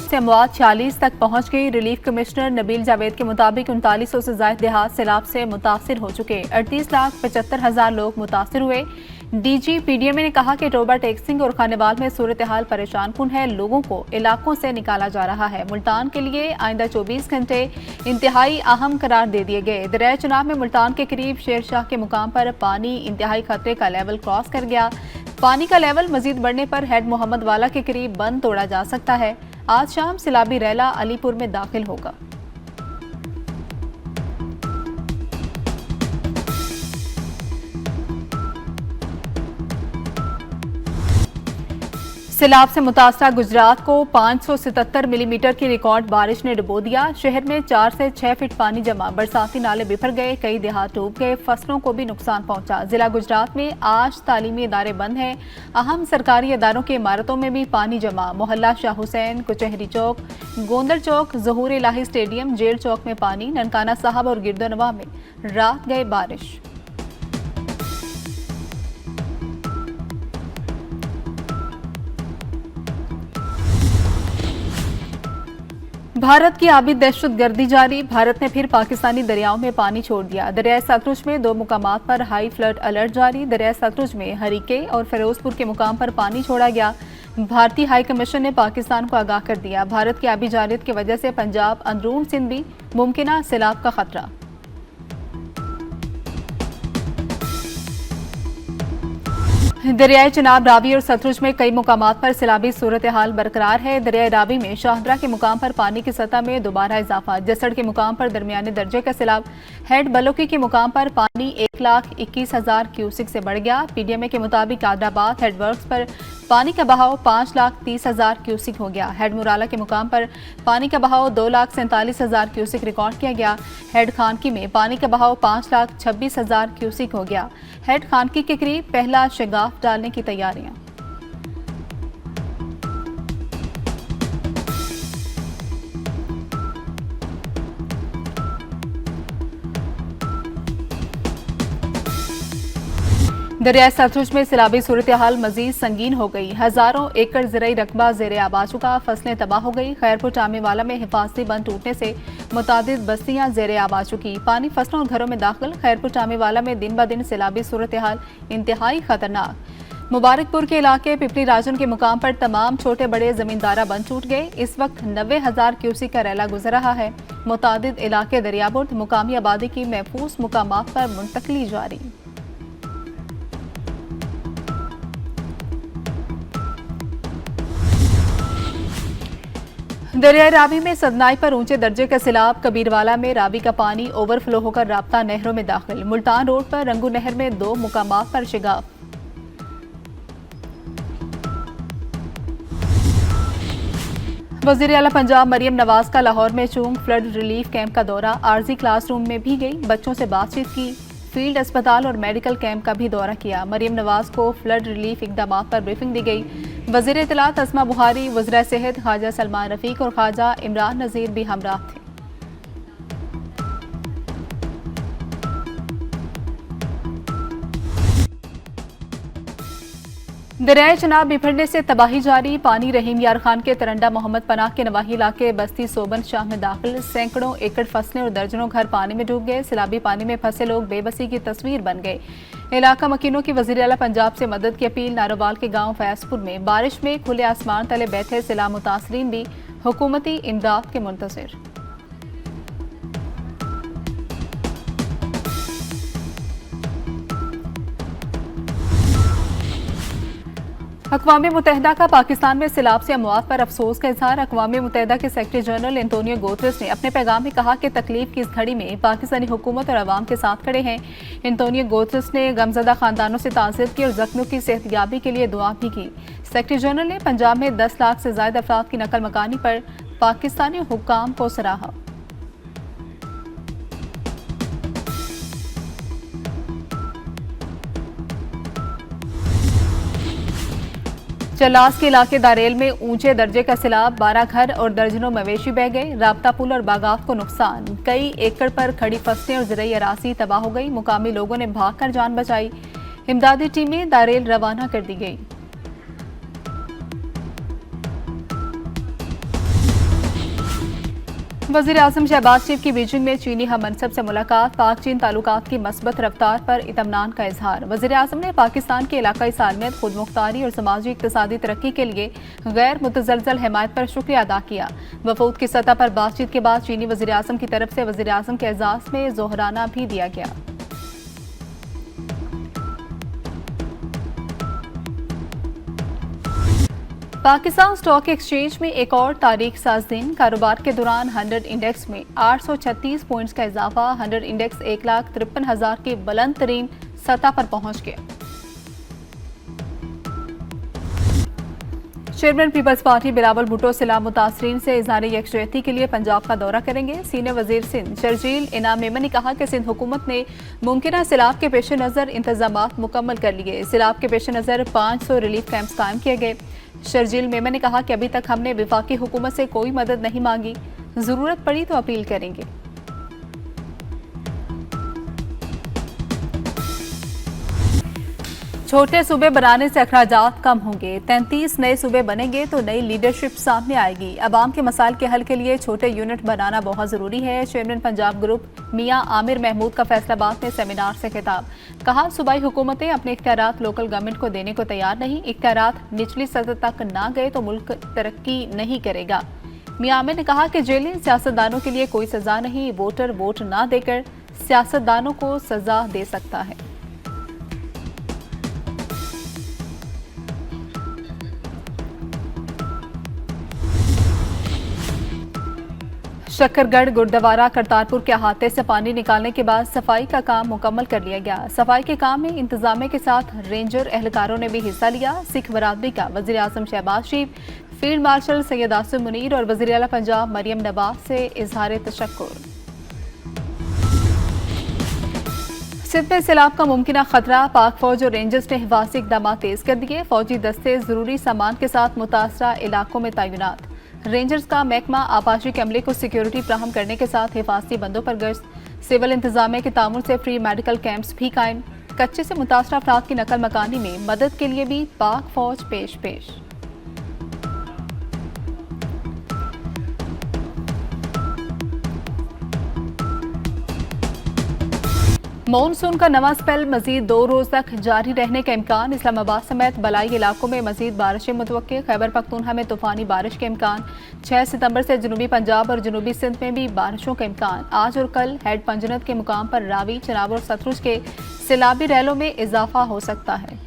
से अमवात 46 तक पहुंच गई। रिलीफ कमिश्नर नबील जावेद के मुताबिक 3900 से ज्यादा देहात सैलाब से मुतासिर हो चुके। 38,75,000 लोग मुतासिर हुए। डीजी पीडीएमए ने कहा कि टोबा टेक्सिंग और खानेवाल में सूरत हाल परेशान कुन है। लोगों को इलाकों से निकाला जा रहा है। मुल्तान के लिए आइंदा 24 घंटे इंतहाई अहम करार दे दिए गए। दरिया चनाब में मुल्तान के करीब शेरशाह के मुकाम पर पानी इंतहाई खतरे का लेवल क्रॉस कर गया। पानी का लेवल मजीद बढ़ने पर हेड मोहम्मद वाला के करीब बंद तोड़ा जा सकता है। आज शाम सैलाबी रैला अलीपुर में दाखिल होगा। सैलाब से मुतासरा गुजरात को 577 मिलीमीटर की रिकॉर्ड बारिश ने डुबो दिया। शहर में 4 से 6 फीट पानी जमा, बरसाती नाले बिफर गए, कई देहात डूब गए, फसलों को भी नुकसान पहुंचा। जिला गुजरात में आज तालीमी इदारे बंद हैं। अहम सरकारी इदारों की इमारतों में भी पानी जमा। मोहल्ला शाह हुसैन, कुचहरी चौक, गोंदल चौक, ज़हूर इलाही स्टेडियम, जेल चौक में पानी। ननकाना साहब और गिरदोनवा में रात गए बारिश। भारत की आबी दहशतगर्दी जारी। भारत ने फिर पाकिस्तानी दरियाओं में पानी छोड़ दिया। दरियाए सतलुज में 2 मुकामात पर हाई फ्लड अलर्ट जारी। दरियाए सतलुज में हरीके और फिरोजपुर के मुकाम पर पानी छोड़ा गया। भारतीय हाई कमीशन ने पाकिस्तान को आगाह कर दिया। भारत की आबी जारियत की वजह से पंजाब, अंदरून सिंध भी मुमकिन सैलाब का खतरा। दरियाए चनाब, रावी और सतलुज में कई मुकामात पर सैलाबी सूरत हाल बरकरार है। दरियाए रावी में शाहदरा के मुकाम पर पानी की सतह में दोबारा इजाफा। जसड़ के मुकाम पर दरमियाने दर्जे का सैलाब। हेड बलोकी के मुकाम पर पानी 1,21,000 क्यूसिक से बढ़ गया। पीडीएमए के मुताबिक आदराबाद हेडवर्क्स पर पानी का बहाव 5,30,000 क्यूसिक हो गया। हेड मुराला के मुकाम पर पानी का बहाव 2,47,000 क्यूसिक रिकॉर्ड किया गया। हेड खानकी में पानी का बहाव 5,26,000 क्यूसिक हो गया। हेड खानकी के करीब पहला शगाफ डालने की तैयारियां। दरियाए सतलुज में सैलाबी सूरत हाल मजीद संगीन हो गई। हजारों एकड़ ज़राई रकबा ज़ेरे आब आ चुका, फसलें तबाह हो गई। खैरपुर टामेवाला में हिफाजती बंद टूटने से मुतादिद बस्तियां ज़ेरे आब आ चुकी। पानी फसलों और घरों में दाखिल। खैरपुर टामेवाला में दिन ब दिन सैलाबी सूरत हाल इंतहाई खतरनाक। मुबारकपुर के इलाके पिपली राजन के मुकाम पर तमाम छोटे बड़े जमींदारा बंद टूट गए। इस वक्त 90,000 क्यूसिक का रैला गुजर रहा है। मुतादिद इलाके दरियाबुर्द, मुकामी आबादी की महफूज मुकामात पर मुंतकली जारी। दरियाए रावी में सदनाई पर ऊंचे दर्जे का सैलाब। कबीरवाला में रावी का पानी ओवरफ्लो होकर राब्ता नहरों में दाखिल। मुल्तान रोड पर रंगू नहर में 2 मुकामात पर शिगाफ। वज़ीर आला पंजाब मरियम नवाज का लाहौर में चूंग फ्लड रिलीफ कैंप का दौरा। आरजी क्लासरूम में भी गई, बच्चों से बातचीत की। फील्ड अस्पताल और मेडिकल कैंप का भी दौरा किया। मरियम नवाज को फ्लड रिलीफ इकदाम पर ब्रीफिंग दी गई। वज़ीर इत्तलात अस्मा बुहारी, वज़ीर सेहत ख्वाजा सलमान रफीक और ख्वाजा इमरान नज़ीर भी हमराह थे। दरियाए चनाब बिफरने से तबाही जारी। पानी रहीम यार खान के तरंडा मोहम्मद पनाह के नवाही इलाके बस्ती सोबन शाह में दाखिल। सैकड़ों एकड़ फसलें और दर्जनों घर पानी में डूब गए। सैलाबी पानी में फंसे लोग बेबसी की तस्वीर बन गए। इलाका मकीनों की वज़ीर आला पंजाब से मदद की अपील। नारोवाल के गांव फैजपुर में बारिश में खुले आसमान तले बैठे सैलाब मुतासरीन भी हुकूमती इमदाद के मुंतज़िर। अक़वाम मुत्तहिदा का पाकिस्तान में सैलाब से अमवात पर अफसोस का इजहार। अक़वाम मुत्तहिदा के सेक्रेटरी जनरल एंटोनियो गुतेरेस ने अपने पैगाम में कहा कि तकलीफ की इस घड़ी में पाकिस्तानी हुकूमत और अवाम के साथ खड़े हैं। एंटोनियो गुतेरेस ने गमज़दा खानदानों से ताज़ियत की और जख्मियों की सेहतयाबी के लिए दुआ भी की। सेक्रेटरी जनरल ने पंजाब में 10 लाख से ज्यादा अफराद की नकल मकानी पर पाकिस्तानी हुक्काम को सराहा। चलास के इलाके दारेल में ऊंचे दर्जे का सैलाब। 12 घर और दर्जनों मवेशी बह गए। राब्ता पुल और बागात को नुकसान। कई एकड़ पर खड़ी फसलें और ज़राई अरासी तबाह हो गई। मुकामी लोगों ने भागकर जान बचाई। इमदादी टीमें दारेल रवाना कर दी गई। वज़ीर आज़म शहबाज शरीफ की बीजिंग में चीनी हममनसब से मुलाकात, पाक चीन ताल्लुकात की मस्बत रफ्तार पर इत्मीनान का इजहार। वज़ीर आज़म ने पाकिस्तान की इलाकाई सालमियत, खुदमुख्तारी और समाजी इक़्तिसादी तरक्की के लिए गैर मुतज़लज़ल हिमायत पर शुक्रिया अदा किया। वफूद की सतह पर बातचीत के बाद चीनी वज़ीर आज़म की तरफ से वज़ीर आज़म के एजाज़ में ज़ोहराना भी दिया गया। पाकिस्तान स्टॉक एक्सचेंज में एक और तारीख साज दिन। कारोबार के दौरान 100 इंडेक्स में 836 पॉइंट्स का इजाफा। 100 इंडेक्स 1,53,000 की बुलंद तरीन सतह पर पहुंच गया। Chairman People's Party Bilawal Bhutto सैलाब मुतासरीन से इजहार यकजहती के लिए पंजाब का दौरा करेंगे। सीनियर वजीर सिंध शर्जील इनाम मेमन ने कहा कि सिंध हुकूमत ने मुमकिन सैलाब के पेश नज़र इंतजामात मुकम्मल कर लिए। सैलाब के पेश नज़र 500 रिलीफ कैंप्स कायम किए गए। शर्जील मेमन ने कहा कि अभी तक हमने विफाकी हुकूमत से कोई मदद नहीं मांगी, जरूरत पड़ी तो अपील करेंगे। छोटे सूबे बनाने से अखराजात कम होंगे। 33 नए सूबे बनेंगे तो नई लीडरशिप सामने आएगी। अवाम के मसाइल के हल के लिए छोटे यूनिट बनाना बहुत जरूरी है। चेयरमैन पंजाब ग्रुप मियां आमिर महमूद का फैसलाबाद में सेमिनार से खिताब। कहा, सूबाई हुकूमतें अपने इख्तियारात लोकल गवर्नमेंट को देने को तैयार नहीं। इख्तियारात निचली सतह तक ना गए तो मुल्क तरक्की नहीं करेगा। मियां आमिर ने कहा कि जेलें सियासतदानों के लिए कोई सजा नहीं। वोटर वोट ना देकर सियासतदानों को सजा दे सकता है। शक्करगढ़ गुरुद्वारा करतारपुर के अहाते से पानी निकालने के बाद सफाई का काम मुकम्मल कर लिया गया। सफाई के काम में इंतजामिया के साथ रेंजर एहलकारों ने भी हिस्सा लिया। सिख बरादरी का वज़ीर आज़म शहबाज शरीफ, फील्ड मार्शल सैयद आसिम मुनीर और वज़ीर आला पंजाब मरियम नवाज से इजहार तशक्कुर। सिंध में सैलाब का मुमकिन खतरा, पाक फौज और रेंजर्स ने हिफाजती इक़दाम तेज कर दिए। फौजी दस्ते जरूरी सामान के साथ मुतासरा इलाकों में तैनात। रेंजर्स का महकमा आबाशी के अमले को सिक्योरिटी फ्राहम करने के साथ हिफाजती बंदों पर गश्त। सिविल इंतजामिया के तामुन से फ्री मेडिकल कैंप्स भी कायम। कच्चे से मुतासरा अफराद की नकल मकानी में मदद के लिए भी पाक फौज पेश। मॉनसून का नवा स्पेल मजीद 2 रोज तक जारी रहने का इम्कान। इस्लामाबाद समेत बलाई इलाकों में मजीद बारिशें मुतवक्के। खैबर पख्तूनख्वा में तूफानी बारिश के इम्कान। 6 सितंबर से जनूबी पंजाब और जनूबी सिंध में भी बारिशों का इम्कान। आज और कल हेड पंजनत के मुकाम पर रावी, चनाब और सतलुज के सैलाबी रैलों में इजाफा हो सकता है।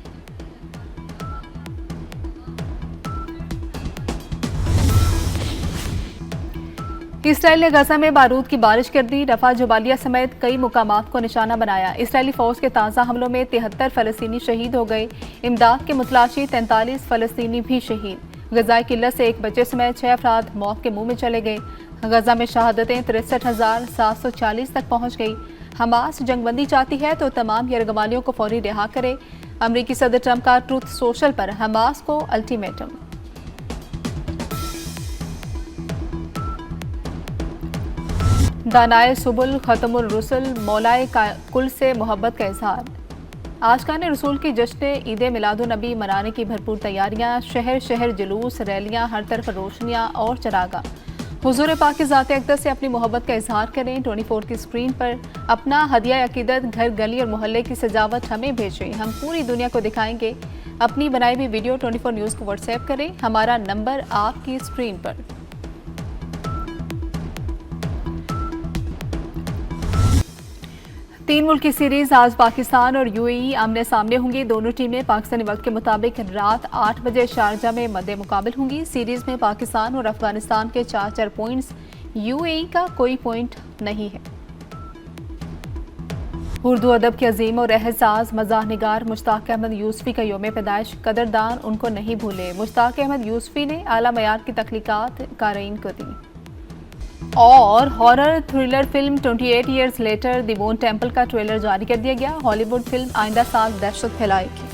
इसराइल ने गजा में बारूद की बारिश कर दी। रफा जबालिया समेत कई मुकामात को निशाना बनाया। इसराइली फौज के ताज़ा हमलों में 73 फलस्तीनी शहीद हो गए। इमदाद के मुतलाशी 43 फलस्तीनी भी शहीद। गजाई किल्लत से एक बच्चे समेत 6 अफराद मौत के मुंह में चले गए। गजा में शहादतें 63,740 तक पहुंच गई। हमास जंगबंदी चाहती है तो तमाम यरगमालियों को फौरी रिहा करे। अमरीकी सदर ट्रंप का ट्रूथ सोशल पर हमास को अल्टीमेटम। दानाए सुबुल खतमुल रसुल मौलाए कुल से मोहब्बत का इजहार। आशिकान रसूल की जश्न ईद मिलादुन नबी मनाने की भरपूर तैयारियां। शहर शहर जुलूस, रैलियां, हर तरफ रोशनियां और चरागा। हुजूर पाक की ज़ात अक़दस से अपनी मोहब्बत का इजहार करें। 24 की स्क्रीन पर अपना हदिया अकीदत, घर, गली और मोहल्ले की सजावट हमें भेजें। हम पूरी दुनिया को दिखाएंगे। अपनी बनाई हुई वीडियो 24 न्यूज़ को व्हाट्सएप करें। हमारा नंबर आपकी स्क्रीन पर। तीन मुल्क की सीरीज आज पाकिस्तान और यूएई आमने सामने होंगी। दोनों टीमें पाकिस्तानी वक्त के मुताबिक रात 8 बजे शारजा में मद्दे मुकाबिल होंगी। सीरीज में पाकिस्तान और अफगानिस्तान के 4-4 पॉइंट्स, यूएई का कोई पॉइंट नहीं है। उर्दू अदब के अजीम और एहसास मज़ाह निगार मुश्ताक अहमद यूसुफी का यौम पैदाइश। कदरदान उनको नहीं भूले। मुश्ताक अहमद यूसुफी ने आला मयार की तख्लीकात कारीन को दी। और horror thriller film 28 years later the bone temple का ट्रेलर जारी कर दिया गया। हॉलीवुड फिल्म आइंदा साल दहशत फैलाएगी।